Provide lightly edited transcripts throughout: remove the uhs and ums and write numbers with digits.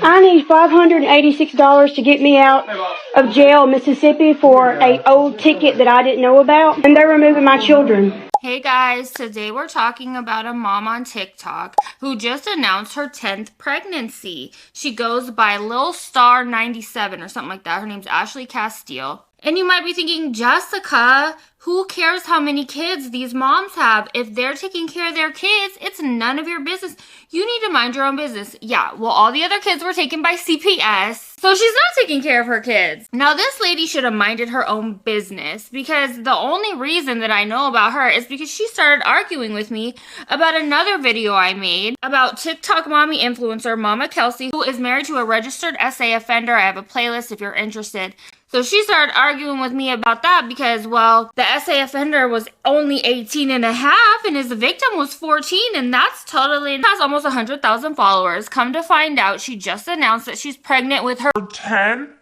I need $586 to get me out of jail, Mississippi, for an old ticket that I didn't know about, and they're removing my children. Hey guys, today we're talking about a mom on TikTok who just announced her 10th pregnancy. She goes by Lil Star 97 or something like that. Her name's Ashley Castile. And you might be thinking, Jessica, who cares how many kids these moms have? If they're taking care of their kids, it's none of your business. You need to mind your own business. Yeah, well, all the other kids were taken by CPS, so she's not taking care of her kids. Now, this lady should have minded her own business, because the only reason that I know about her is because she started arguing with me about another video I made about TikTok mommy influencer Mama Kelsey, who is married to a registered SA offender. I have a playlist if you're interested. So she started arguing with me about that because, well, the SA offender was only 18 and a half and his victim was 14, and that's totally, has almost 100,000 followers. Come to find out, she just announced that she's pregnant with her 10th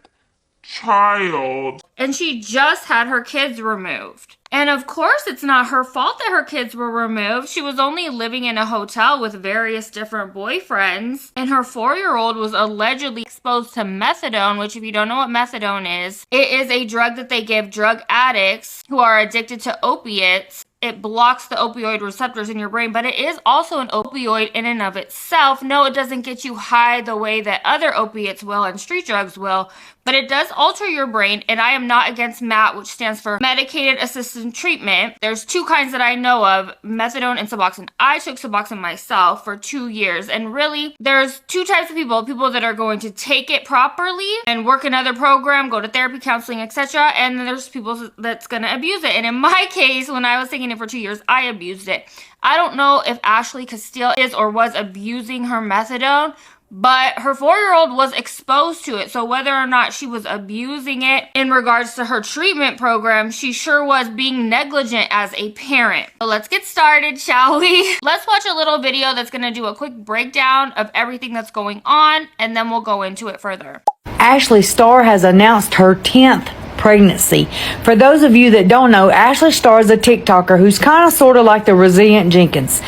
child. And she just had her kids removed. And of course, it's not her fault that her kids were removed. She was only living in a hotel with various different boyfriends. And her 4-year-old was allegedly exposed to methadone, which if you don't know what methadone is, it is a drug that they give drug addicts who are addicted to opiates. It blocks the opioid receptors in your brain, but it is also an opioid in and of itself. No, it doesn't get you high the way that other opiates will and street drugs will, but it does alter your brain. And I am not against MAT, which stands for medicated assisted treatment. There's 2 kinds that I know of, methadone and Suboxone. I took Suboxone myself for 2 years, and really there's 2 types of people that are going to take it properly and work another program, go to therapy, counseling, etc. And then there's people that's going to abuse it. And in my case, when I was taking it for 2 years, I abused it. I don't know if Ashley Castile is or was abusing her methadone, but her 4-year-old was exposed to it. So whether or not she was abusing it in regards to her treatment program, she sure was being negligent as a parent. So let's get started, shall we? Let's watch a little video that's going to do a quick breakdown of everything that's going on, and then we'll go into it further. Ashley Starr has announced her 10th pregnancy. For those of you that don't know, Ashley Starr is a TikToker who's kind of sort of like the Resilient Jenkins.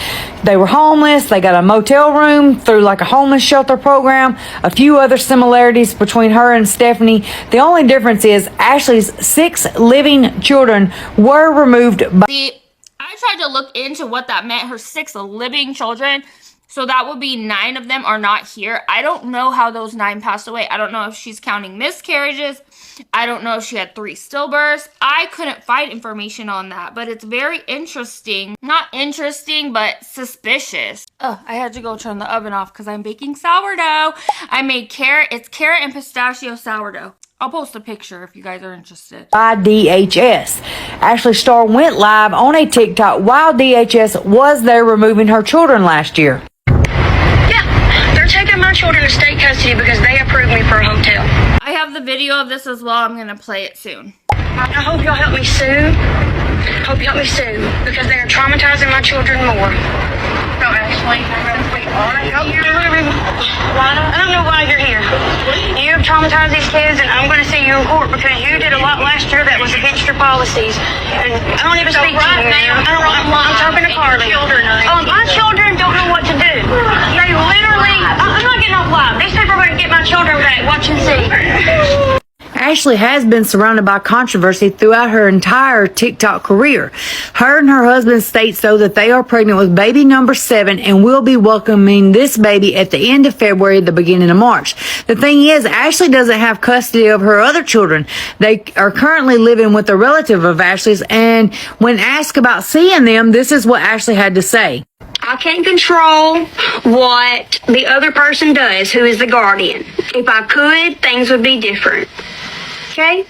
They were homeless, they got a motel room through like a homeless shelter program, a few other similarities between her and Stephanie. The only difference is Ashley's 6 living children were removed by... I tried to look into what that meant, her 6 living children. So that would be 9 of them are not here. I don't know how those 9 passed away. I don't know if she's counting miscarriages. I don't know if she had 3 stillbirths. I couldn't find information on that, but it's very interesting. Not interesting, but suspicious. Oh, I had to go turn the oven off because I'm baking sourdough. I made it's carrot and pistachio sourdough. I'll post a picture if you guys are interested. By DHS. Ashley Starr went live on a TikTok while DHS was there removing her children last year. Yeah, they're taking my children to state custody because they approved me for a hotel. I have the video of this as well. I'm going to play it soon. I hope y'all help me sue. Hope you help me sue because they are traumatizing my children more. No, Ashley, I don't know why you're here. You have traumatized these kids, and I'm going to see you in court because you did a lot last year that was against your policies. And I don't even speak to you now. I'm talking to Carly. My children don't know what to do. They literally, I'm not getting off live. These people are going to get my children back. Watch and see. Ashley has been surrounded by controversy throughout her entire TikTok career. Her and her husband state so that they are pregnant with baby number 7 and will be welcoming this baby at the end of February, the beginning of March. The thing is, Ashley doesn't have custody of her other children. They are currently living with a relative of Ashley's, and when asked about seeing them, this is what Ashley had to say. I can't control what the other person does, who is the guardian. If I could, things would be different. Okay?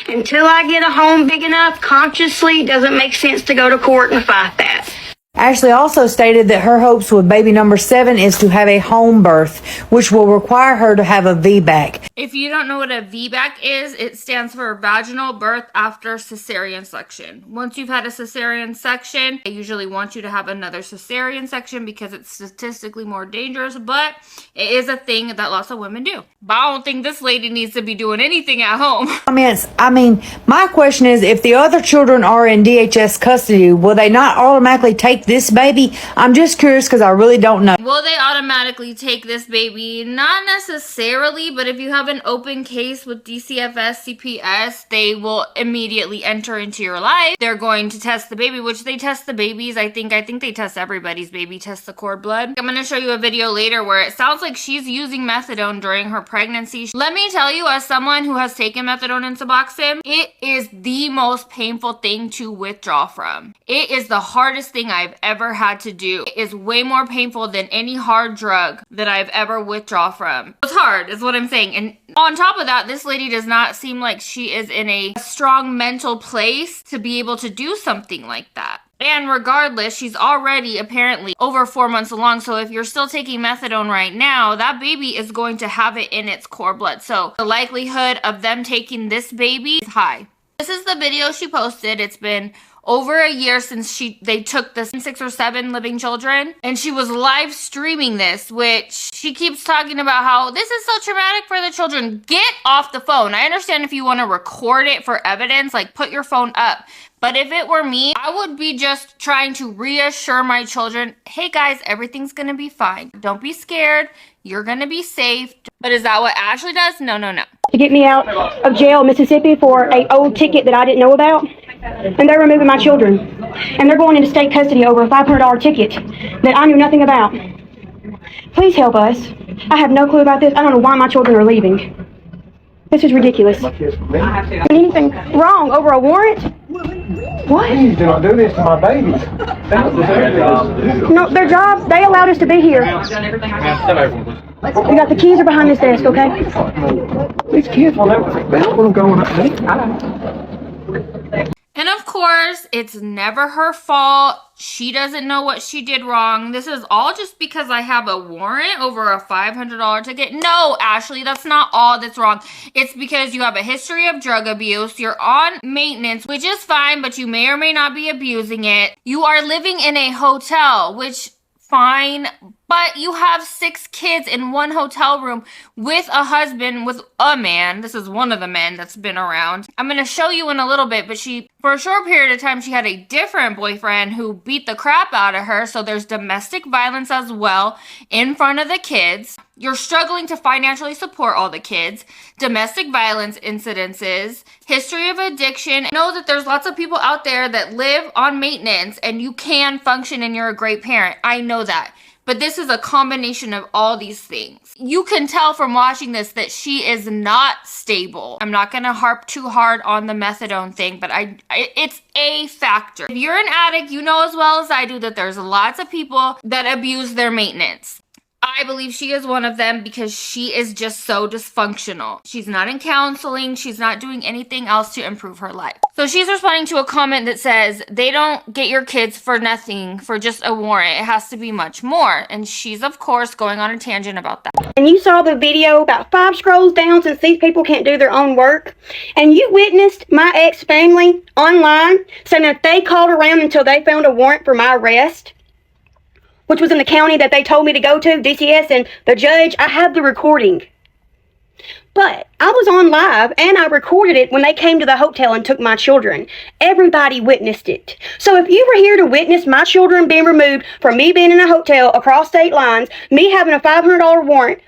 Until I get a home big enough, consciously, it doesn't make sense to go to court and fight that. Ashley also stated that her hopes with baby number 7 is to have a home birth, which will require her to have a VBAC. If you don't know what a VBAC is, it stands for vaginal birth after cesarean section. Once you've had a cesarean section, they usually want you to have another cesarean section because it's statistically more dangerous, but it is a thing that lots of women do. But I don't think this lady needs to be doing anything at home. I mean, my question is, if the other children are in DHS custody, will they not automatically take take this baby? I'm just curious because I really don't know. Will they automatically take this baby? Not necessarily, but if you have an open case with DCFS, CPS, they will immediately enter into your life. They're going to test the baby, which they test the babies. I think they test everybody's baby, test the cord blood. I'm going to show you a video later where it sounds like she's using methadone during her pregnancy. Let me tell you, as someone who has taken methadone and Suboxone, it is the most painful thing to withdraw from. It is the hardest thing I've ever had to do. It is way more painful than any hard drug that I've ever withdraw from. It's hard, is what I'm saying. And on top of that, this lady does not seem like she is in a strong mental place to be able to do something like that. And regardless, she's already apparently over 4 months along. So if you're still taking methadone right now, that baby is going to have it in its cord blood. So the likelihood of them taking this baby is high. This is the video she posted. It's been over a year since they took the 6 or 7 living children, and she was live streaming this, which she keeps talking about how this is so traumatic for the children. Get off the phone. I understand if you want to record it for evidence, like put your phone up. But if it were me, I would be just trying to reassure my children, hey guys, everything's gonna be fine. Don't be scared. You're gonna be safe. But is that what Ashley does? No, no, no. To get me out of jail in Mississippi for an old ticket that I didn't know about. And they're removing my children. And they're going into state custody over a $500 ticket that I knew nothing about. Please help us. I have no clue about this. I don't know why my children are leaving. This is ridiculous. Anything wrong over a warrant? What? Please do not do this to my babies. No, their job, they allowed us to be here. We got the keys are behind this desk, okay? These kids will never think about what I'm going on. And of course, it's never her fault. She doesn't know what she did wrong. This is all just because I have a warrant over a $500 ticket. No, Ashley, that's not all that's wrong. It's because you have a history of drug abuse. You're on maintenance, which is fine, but you may or may not be abusing it. You are living in a hotel, which fine, but you have 6 kids in one hotel room with a husband, with a man. This is one of the men that's been around. I'm going to show you in a little bit, but for a short period of time, she had a different boyfriend who beat the crap out of her. So there's domestic violence as well in front of the kids. You're struggling to financially support all the kids, domestic violence incidences, history of addiction. I know that there's lots of people out there that live on maintenance and you can function and you're a great parent. I know that. But this is a combination of all these things. You can tell from watching this that she is not stable. I'm not going to harp too hard on the methadone thing, but it's a factor. If you're an addict, you know as well as I do that there's lots of people that abuse their maintenance. I believe she is one of them because she is just so dysfunctional. She's not in counseling. She's not doing anything else to improve her life. So she's responding to a comment that says, they don't get your kids for nothing, for just a warrant. It has to be much more. And she's, of course, going on a tangent about that. And you saw the video about 5 scrolls down since these people can't do their own work. And you witnessed my ex-family online saying that they called around until they found a warrant for my arrest, which was in the county that they told me to go to, DCS, and the judge. I have the recording. But I was on live, and I recorded it when they came to the hotel and took my children. Everybody witnessed it. So if you were here to witness my children being removed from me being in a hotel across state lines, me having a $500 warrant,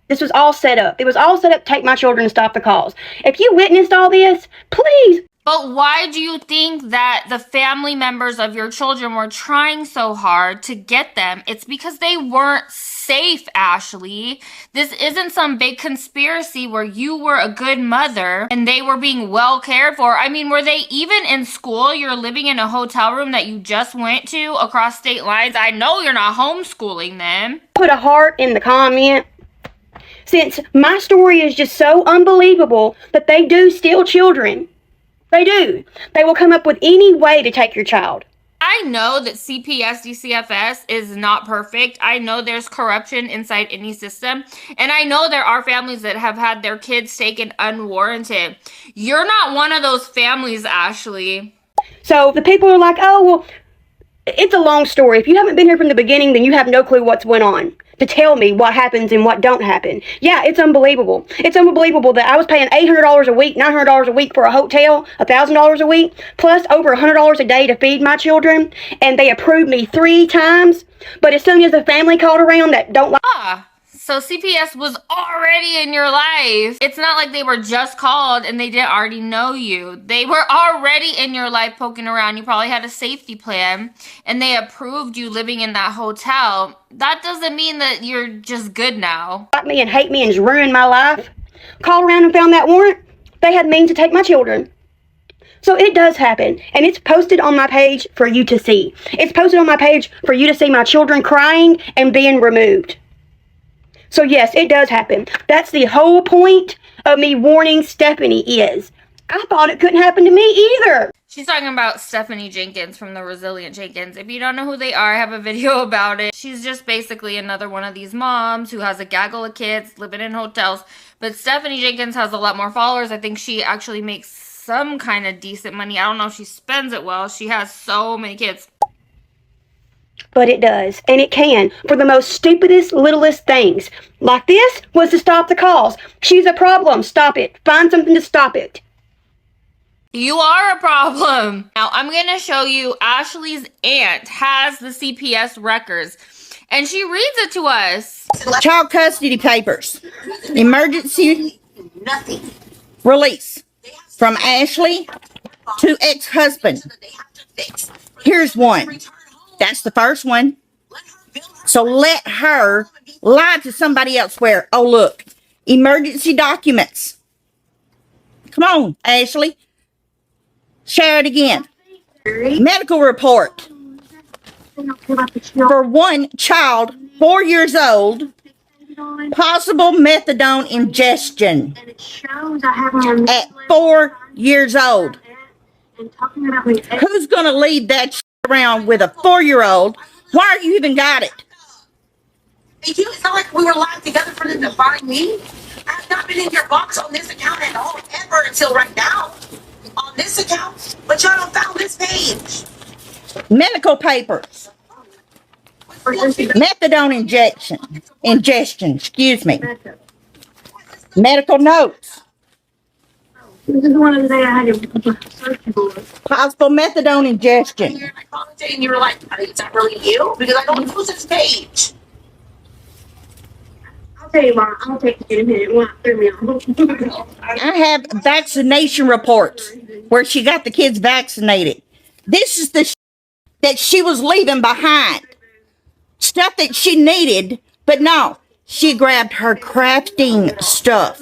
this was all set up. It was all set up to take my children and stop the calls. If you witnessed all this, please. But why do you think that the family members of your children were trying so hard to get them? It's because they weren't safe, Ashley. This isn't some big conspiracy where you were a good mother and they were being well cared for. I mean, were they even in school? You're living in a hotel room that you just went to across state lines. I know you're not homeschooling them. Put a heart in the comment. Since my story is just so unbelievable that they do steal children. They do. They will come up with any way to take your child. I know that CPS, DCFS is not perfect. I know there's corruption inside any system. And I know there are families that have had their kids taken unwarranted. You're not one of those families, Ashley. So the people are like, oh, well, it's a long story. If you haven't been here from the beginning, then you have no clue what's went on. to tell me what happens and what don't happen. Yeah, it's unbelievable. It's unbelievable that I was paying $800 a week, $900 a week for a hotel, $1,000 a week, plus over $100 a day to feed my children, and they approved me 3 times. But as soon as the family called around that don't like... So CPS was already in your life. It's not like they were just called and they didn't already know you. They were already in your life poking around. You probably had a safety plan and they approved you living in that hotel. That doesn't mean that you're just good now. Like me and hate me and just ruined my life. Called around and found that warrant. They had means to take my children. So it does happen, and it's posted on my page for you to see. It's posted on my page for you to see my children crying and being removed. So yes, it does happen. That's the whole point of me warning Stephanie is, I thought it couldn't happen to me either. She's talking about Stephanie Jenkins from the Resilient Jenkins. If you don't know who they are, I have a video about it. She's just basically another one of these moms who has a gaggle of kids living in hotels. But Stephanie Jenkins has a lot more followers. I think she actually makes some kind of decent money. I don't know if she spends it well. She has so many kids. But it does, and it can, for the most stupidest, littlest things. Like this was to stop the calls. She's a problem. Stop it. Find something to stop it. You are a problem. Now, I'm going to show you Ashley's aunt has the CPS records, and she reads it to us. Child custody papers. Emergency release from Ashley to ex-husband. Here's one. That's the first one. So let her lie to somebody else where, oh, look, emergency documents. Come on, Ashley. Share it again. Medical report for one child, 4 years old, possible methadone ingestion at 4 years old. Who's going to leave that around with a 4-year-old? Why are you even got it? It's not like we were live together for them to find me. I have not been in your box on this account at all, ever, until right now. On this account, but y'all don't found this page. Medical papers. Methadone ingestion, excuse me. Medical notes. This is one of the days I had to search for. Possible methadone ingestion. I called you and you were like, is that really you? Because I don't use this page. I'll tell you why. I'll take you in a minute. Why threw me off. I have vaccination reports where she got the kids vaccinated. This is the that she was leaving behind. Stuff that she needed, but no, she grabbed her crafting stuff.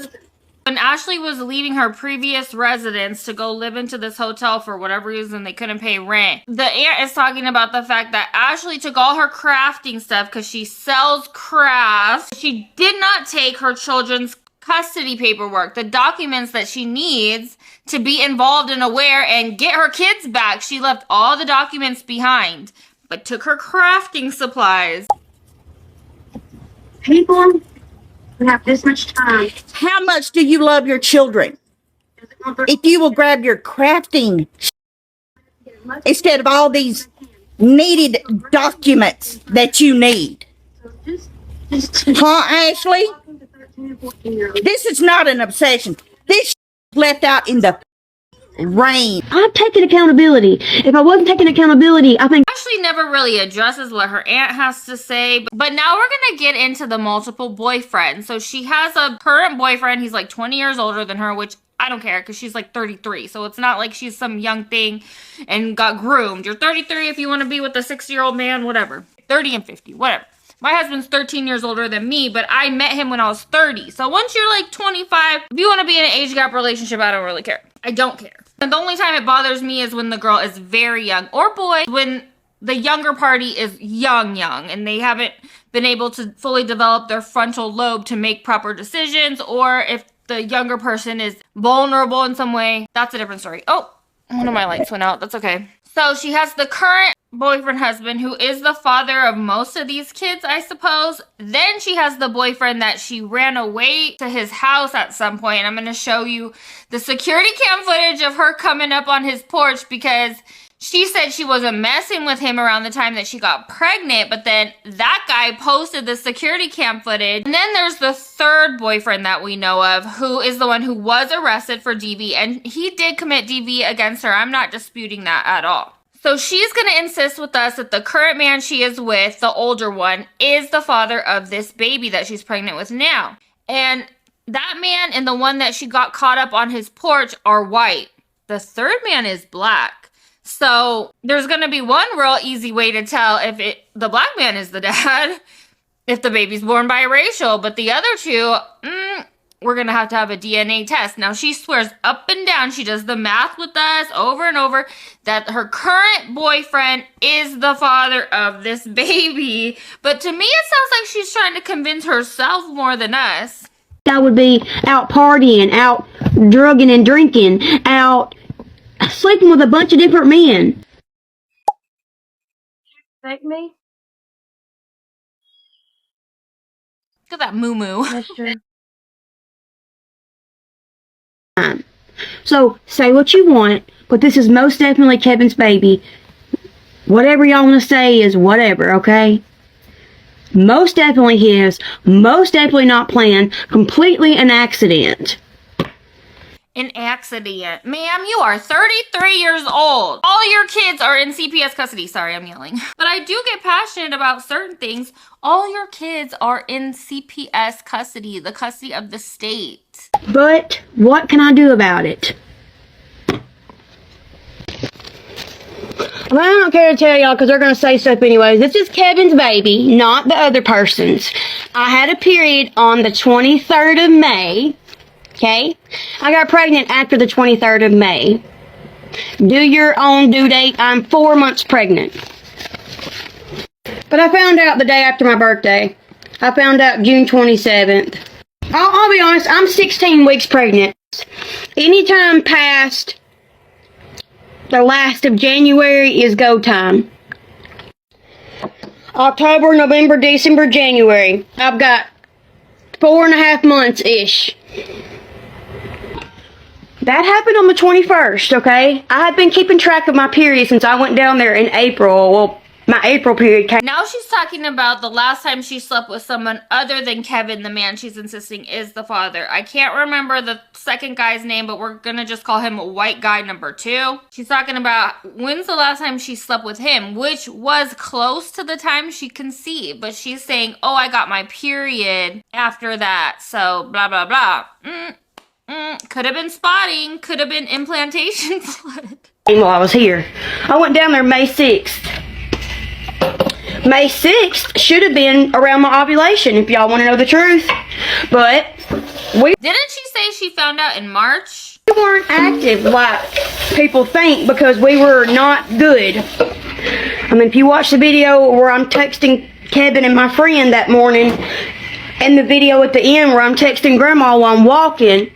When Ashley was leaving her previous residence to go live into this hotel for whatever reason they couldn't pay rent, the aunt is talking about the fact that Ashley took all her crafting stuff because she sells crafts. She did not take her children's custody paperwork, the documents that she needs to be involved and aware and get her kids back. She left all the documents behind, but took her crafting supplies. People who have this much time. How much do you love your children? If you will grab your crafting instead of all these needed documents that you need. Huh, Ashley? This is not an obsession. This left out in the rain. I'm taking accountability. If I wasn't taking accountability, I think... Ashley never really addresses what her aunt has to say, but now we're gonna get into the multiple boyfriends. So she has a current boyfriend. He's like 20 years older than her, which I don't care because she's like 33. So it's not like she's some young thing and got groomed. You're 33 if you want to be with a 60-year-old man, whatever. 30 and 50, whatever. My husband's 13 years older than me, but I met him when I was 30. So once you're like 25, if you want to be in an age gap relationship, I don't really care. I don't care. And the only time it bothers me is when the girl is very young, or boy, when the younger party is young, and they haven't been able to fully develop their frontal lobe to make proper decisions, or if the younger person is vulnerable in some way. That's a different story. Oh, one of my lights went out. That's okay. So she has the current boyfriend husband who is the father of most of these kids, I suppose. Then she has the boyfriend that she ran away to his house at some point. And I'm going to show you the security cam footage of her coming up on his porch because She said she wasn't messing with him around the time that she got pregnant, but then that guy posted the security cam footage. And then there's the third boyfriend that we know of, who is the one who was arrested for DV, and he did commit DV against her. I'm not disputing that at all. So she's going to insist with us that the current man she is with, the older one, is the father of this baby that she's pregnant with now. And that man and the one that she got caught up on his porch are white. The third man is black. So there's going to be one real easy way to tell if the black man is the dad, if the baby's born biracial. But the other two, we're going to have a DNA test. Now, she swears up and down, she does the math with us over and over, that her current boyfriend is the father of this baby. But to me, it sounds like she's trying to convince herself more than us. I would be out partying, out drugging and drinking, out sleeping with a bunch of different men. Thank me? Look at that moo-moo. That's true. So, say what you want, but this is most definitely Kevin's baby. Whatever y'all want to say is whatever, okay? Most definitely his, most definitely not planned, completely an accident. An accident. Ma'am, you are 33 years old. All your kids are in CPS custody. Sorry, I'm yelling. But I do get passionate about certain things. All your kids are in CPS custody, the custody of the state. But what can I do about it? Well, I don't care to tell y'all because they're going to say stuff anyways. This is Kevin's baby, not the other person's. I had a period on the 23rd of May. Okay? I got pregnant after the 23rd of May. Do your own due date. I'm 4 months pregnant. But I found out the day after my birthday. I found out June 27th. I'll be honest, I'm 16 weeks pregnant. Anytime past the last of January is go time. October, November, December, January. I've got 4.5 months-ish. That happened on the 21st, okay? I have been keeping track of my period since I went down there in April. Well, my April period came. Now she's talking about the last time she slept with someone other than Kevin, the man she's insisting is the father. I can't remember the second guy's name, but we're gonna just call him white guy number 2. She's talking about when's the last time she slept with him, which was close to the time she conceived. But she's saying, oh, I got my period after that, so blah, blah, blah. Could have been spotting, could have been implantation blood. While I was here. I went down there May 6th. May 6th should have been around my ovulation, if y'all want to know the truth. But Didn't she say she found out in March? we weren't active like people think because we were not good. I mean, if you watch the video where I'm texting Kevin and my friend that morning, and the video at the end where I'm texting Grandma while I'm walking,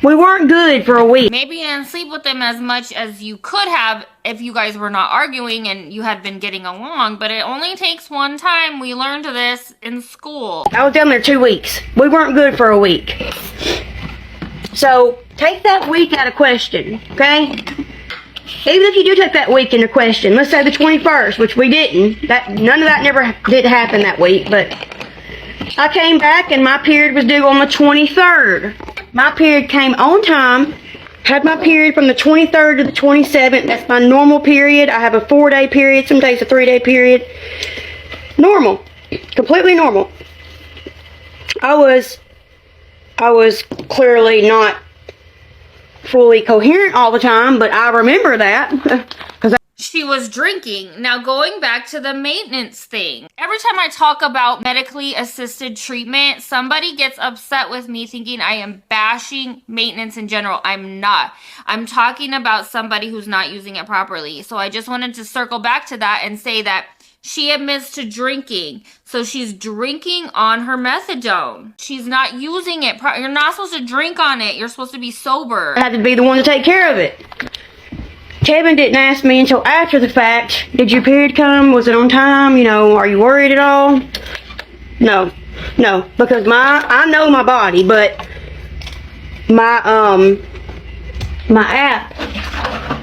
we weren't good for a week. Maybe you didn't sleep with them as much as you could have if you guys were not arguing and you had been getting along, but it only takes one time. We learned this in school. I was down there 2 weeks. We weren't good for a week. So, take that week out of question, okay? Even if you do take that week into question, let's say the 21st, which we didn't. None of that never did happen that week, but I came back and my period was due on the 23rd. My period came on time. Had my period from the 23rd to the 27th. That's my normal period. I have a 4-day period. Some days a 3-day period. Normal. Completely normal. I was clearly not fully coherent all the time, but I remember that. She was drinking. Now going back to the maintenance thing. Every time I talk about medically assisted treatment, somebody gets upset with me thinking I am bashing maintenance in general. I'm not. I'm talking about somebody who's not using it properly. So I just wanted to circle back to that and say that she admits to drinking. So she's drinking on her methadone. She's not using it. You're not supposed to drink on it. You're supposed to be sober. I had to be the one to take care of it. Kevin didn't ask me until after the fact, did your period come? Was it on time? You know, are you worried at all? No, because I know my body, but my app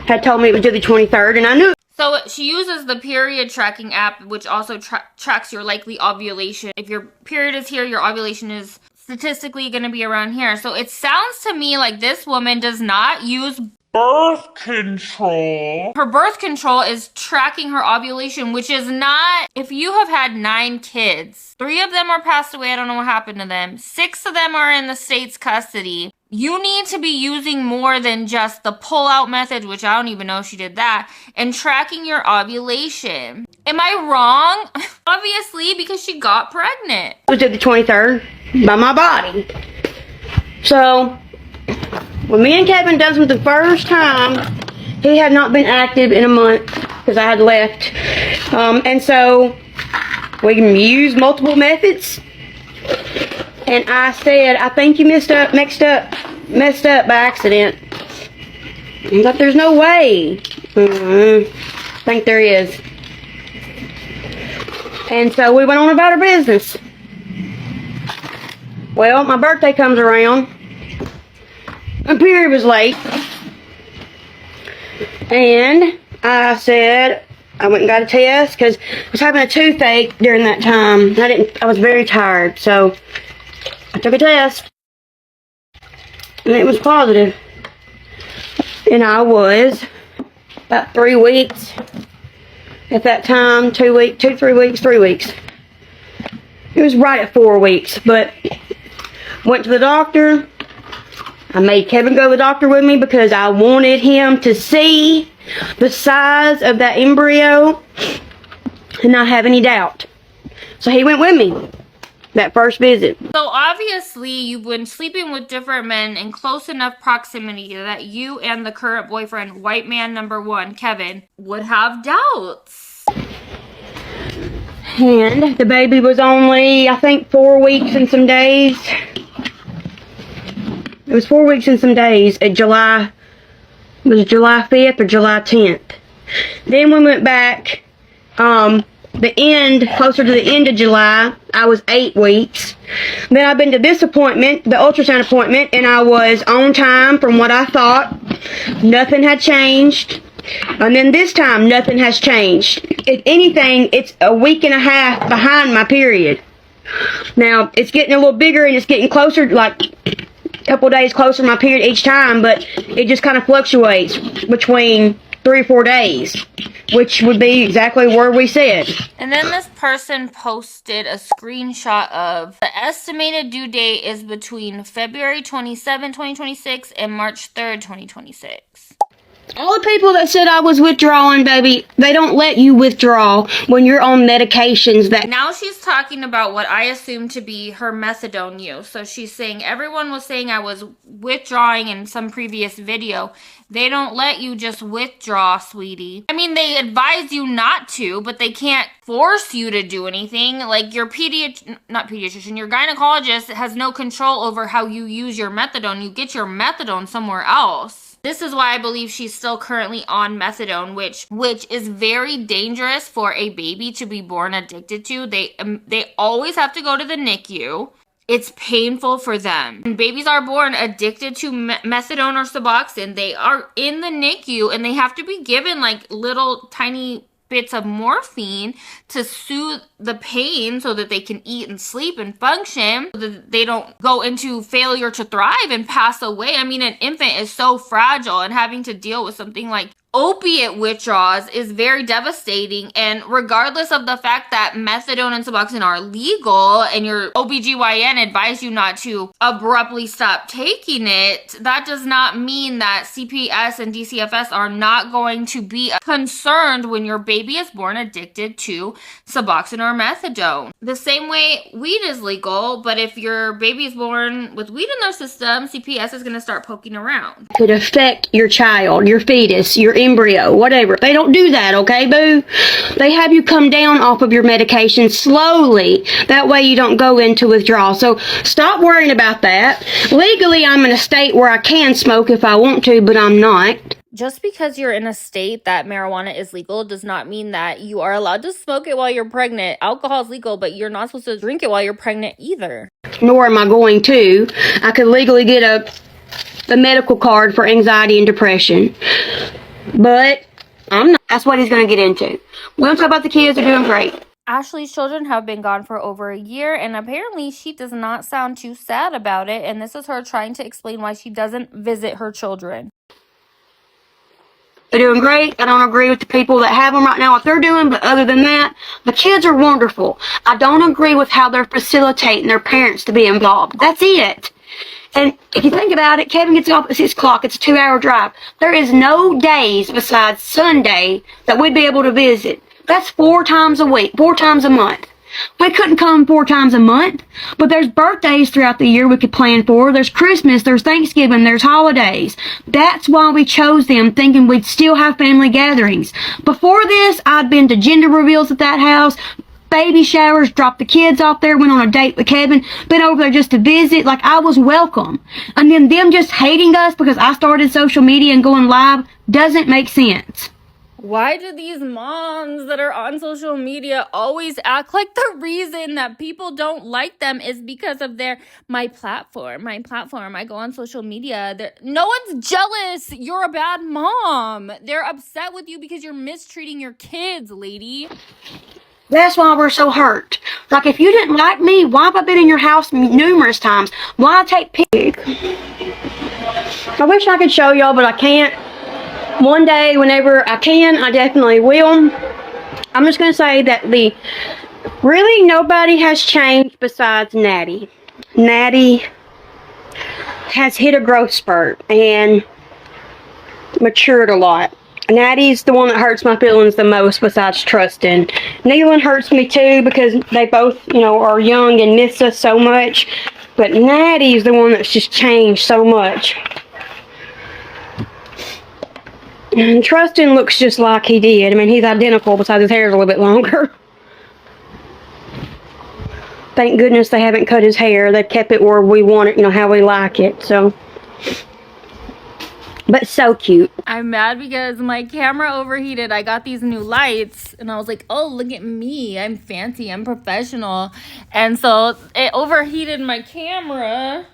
had told me it was due the 23rd, and I knew. So she uses the period tracking app, which also tracks your likely ovulation. If your period is here, your ovulation is statistically going to be around here. So it sounds to me like this woman does not use birth control. Her birth control is tracking her ovulation, which is not. If you have had 9 kids, 3 of them are passed away, I don't know what happened to them, 6 of them are in the state's custody, you need to be using more than just the pull-out method, which I don't even know if she did that, and tracking your ovulation. Am I wrong? Obviously, because she got pregnant. It was due the 23rd by my body. So, when me and Kevin done it the first time, he had not been active in a month because I had left. And so, we can use multiple methods. And I said, I think you messed up by accident. He's like, there's no way. I think there is. And so we went on about our business. Well, my birthday comes around. My period was late. And I said, I went and got a test because I was having a toothache during that time. I was very tired, so I took a test. And it was positive. And I was about 3 weeks at that time. 3 weeks. It was right at 4 weeks, but went to the doctor. I made Kevin go to the doctor with me because I wanted him to see the size of that embryo and not have any doubt. So he went with me that first visit. So obviously you've been sleeping with different men in close enough proximity that you and the current boyfriend, white man number 1, Kevin, would have doubts. And the baby was only, I think, 4 weeks and some days. It was 4 weeks and some days at July 5th or July 10th. Then we went back, closer to the end of July, I was 8 weeks. Then I've been to this appointment, the ultrasound appointment, and I was on time from what I thought. Nothing had changed. And then this time, nothing has changed. If anything, it's a week and a half behind my period. Now, it's getting a little bigger and it's getting closer, like a couple days closer to my period each time, but it just kind of fluctuates between 3 or 4 days, which would be exactly where we said. And then this person posted a screenshot of the estimated due date is between February 27, 2026 and March 3rd, 2026. All the people that said I was withdrawing, baby, they don't let you withdraw when you're on medications that... Now she's talking about what I assume to be her methadone use. So she's saying everyone was saying I was withdrawing in some previous video. They don't let you just withdraw, sweetie. I mean, they advise you not to, but they can't force you to do anything. Like your your gynecologist has no control over how you use your methadone. You get your methadone somewhere else. This is why I believe she's still currently on methadone, which is very dangerous for a baby to be born addicted to. They always have to go to the NICU. It's painful for them. When babies are born addicted to methadone or Suboxone, they are in the NICU and they have to be given like little tiny bits of morphine to soothe the pain so that they can eat and sleep and function, so that they don't go into failure to thrive and pass away. I mean, an infant is so fragile, and having to deal with something like opiate withdrawals is very devastating. And regardless of the fact that methadone and Suboxone are legal and your OBGYN advised you not to abruptly stop taking it, that does not mean that CPS and DCFS are not going to be concerned when your baby is born addicted to Suboxone or methadone. The same way weed is legal, but if your baby is born with weed in their system, CPS is going to start poking around. Could affect your child, your fetus, your embryo, whatever. They don't do that, okay, boo? They have you come down off of your medication slowly. That way you don't go into withdrawal. So stop worrying about that. Legally, I'm in a state where I can smoke if I want to, but I'm not. Just because you're in a state that marijuana is legal does not mean that you are allowed to smoke it while you're pregnant. Alcohol is legal, but you're not supposed to drink it while you're pregnant either. Nor am I going to. I could legally get a medical card for anxiety and depression. But I'm not. That's what he's going to get into. We don't talk about the kids. They're doing great. Ashley's children have been gone for over a year, and apparently she does not sound too sad about it, and this is her trying to explain why she doesn't visit her children. They're doing great. I don't agree with the people that have them right now, what they're doing, but other than that, the kids are wonderful. I don't agree with how they're facilitating their parents to be involved. That's it. And if you think about it, Kevin gets off at 6 o'clock. It's a 2-hour drive. There is no days besides Sunday that we'd be able to visit. That's 4 times a week, 4 times a month. We couldn't come 4 times a month, but there's birthdays throughout the year we could plan for. There's Christmas, there's Thanksgiving, there's holidays. That's why we chose them, thinking we'd still have family gatherings. Before this, I'd been to gender reveals at that house, baby showers, dropped the kids off there, went on a date with Kevin, been over there just to visit, like I was welcome. And then them just hating us because I started social media and going live doesn't make sense. Why do these moms that are on social media always act like the reason that people don't like them is because of my platform. I go on social media. No one's jealous. You're a bad mom. They're upset with you because you're mistreating your kids, lady. That's why we're so hurt. Like, if you didn't like me, why have I been in your house numerous times? Why take pictures? I wish I could show y'all, but I can't. One day, whenever I can, I definitely will. I'm just going to say that really nobody has changed besides Natty. Natty has hit a growth spurt and matured a lot. Natty's the one that hurts my feelings the most besides Trustin. Nealon hurts me too because they both, are young and miss us so much. But Natty's the one that's just changed so much. And Trustin looks just like he did. I mean, he's identical besides his hair's a little bit longer. Thank goodness they haven't cut his hair. They've kept it where we want it, how we like it. So, but so cute. I'm mad because my camera overheated. I got these new lights and I was like, oh, look at me. I'm fancy. I'm professional. And so it overheated my camera.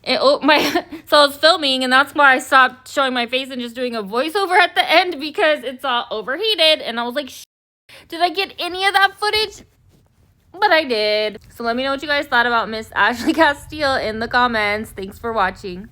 So I was filming, and that's why I stopped showing my face and just doing a voiceover at the end because it's all overheated. And I was like, did I get any of that footage? But I did. So let me know what you guys thought about Miss Ashley Castile in the comments. Thanks for watching.